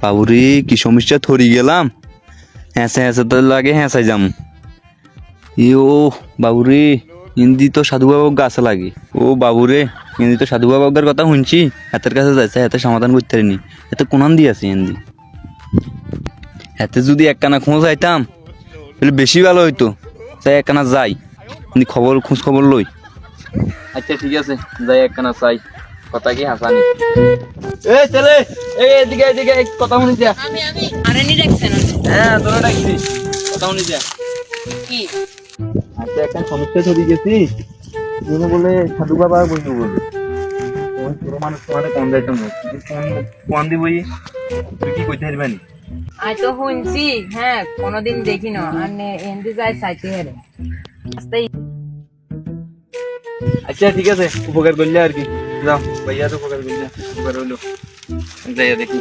বাবুরে কি সমস্যা থরি গেলাম, হ্যাঁসে হ্যাঁসে তো লাগে হ্যাঁসাই যাম। ও বাবুরে, হিন্দি তো সাধু বাবা গাছে লাগে। ও বাবুরে, হিন্দি তো সাধু বাবার কথা শুনছি, হাতের কাছে যাইছে, হাতে সমাধান করতে পারিনি। এতে কোনান দিয়ে আছে হিন্দি, হাতে যদি একখানা খোঁজ আইতাম তাহলে বেশি ভালো হইতো। চাই একখানা যাই, খবর খোঁজ খবর লই। আচ্ছা ঠিক আছে, যাই একখানা চাই, কথা কি হাসানি। এই চলে, এদিকে এদিকে কথা শুনি যা। আমি আরেনি দেখছেন? হ্যাঁ তোরা ডাকছি, কথা শুনি যা। কি? আচ্ছা একটা সমস্যা ধরে গেছি, তুমি বলে সাধু বাবা বলবো বলে ওই পুরো মানুষ তোমাদের কম যাইতাম না, কোন দিবই তুই কি কইতে পারবানি? আই তো শুনছি, হ্যাঁ কোনোদিন দেখি না, আর হিন্দি যাই চাইতে হেরে। আচ্ছা ঠিক আছে, উপকার করলে আর কি, যাও ভাইয়া তো উপকার করলে, উপকার হইলো, যাইয়া দেখি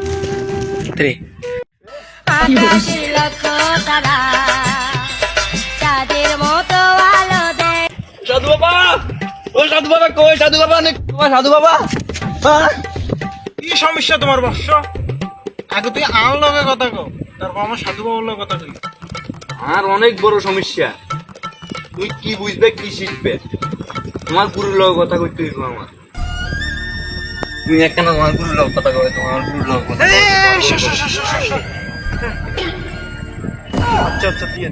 রে। সাধু বাবা, ও সাধু বাবা কই? সাধু বাবা নে, সাধু বাবা। কি সমস্যা তোমার বর্ষ? আগে তুই আমার লগে কথা কও, তারপর আমার সাধু বাবার লগে কথা কই। আর অনেক বড় সমস্যা, তুই কি বুঝবে কি শিখবে? তোমার গুরুর লগে কথা কইতে হইব আমার। তুই একখানা তোমার গুরুর লগে কথা কই, তোমার গুরুর লগে কথা কই। আচ্ছা আচ্ছা দিয়ে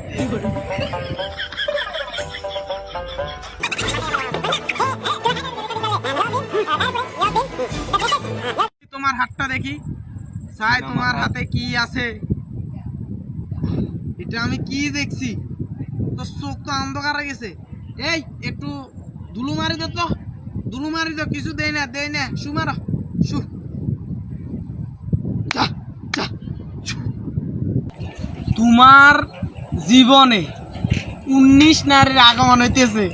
তোমার হাতটা দেখি, চাই তোমার হাতে কি আছে। এটা আমি কি দেখছি? তোর চোখ তো অন্ধকার হয়ে গেছে। এই একটু ধুলু মারি দে তো, ধুলু মারি দে। কিছু দেই না, দেই না, শু মারো, শু। যা, যা, শু। তোমার জীবনে 19 নারীর আগমন হইতেছে,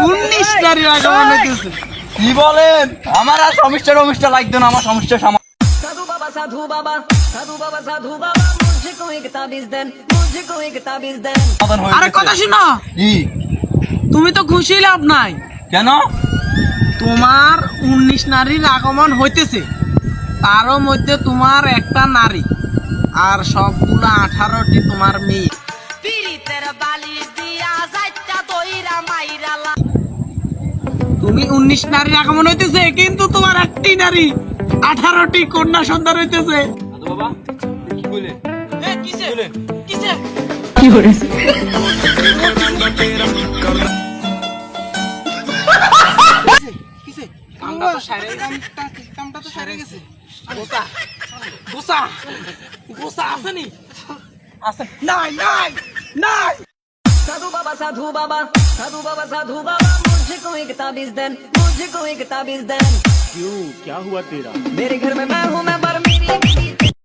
19 নারীর আগমন হইতেছে। কি বলেন? আমার আর সমস্যা লাগতো না, আমার সমস্যা সমাধান साधु बाबा साधु बाबा साधु बाबा साधु बाबा मुझको एक ताबीज देन, मुझको एक ताबीज देन। হয়ে আরে গেছে। কথা শুনো, কি? তুমি তো খুশি লাভ নাই। কেন? তোমার 19 নারীর আগমন হইতেছে, তারও মধ্যে তোমার একটা নারী, আর সবগুলা 18টি তোমার মেয়ে। তুমি 19 নারীর আগমন হইতেছে, কিন্তু তোমার একটি নারী, 18টি কন্যা সন্তান হইতেছে। সাধু বাবা কি বলে? কিসে কিসে কি করে? কিসে কামটা তো সারে গেছে, কামটা তো সারে গেছে। গোসা গোসা গোসা আসেনি, আছে নাই নাই নাই। साधु बाबा साधु बाबा साधु बाबा साधु बाबा मुझको एक ताबीज देन, मुझको एक ताबीज देन। क्यों, क्या हुआ तेरा? मेरे घर में मैं हूँ, मैं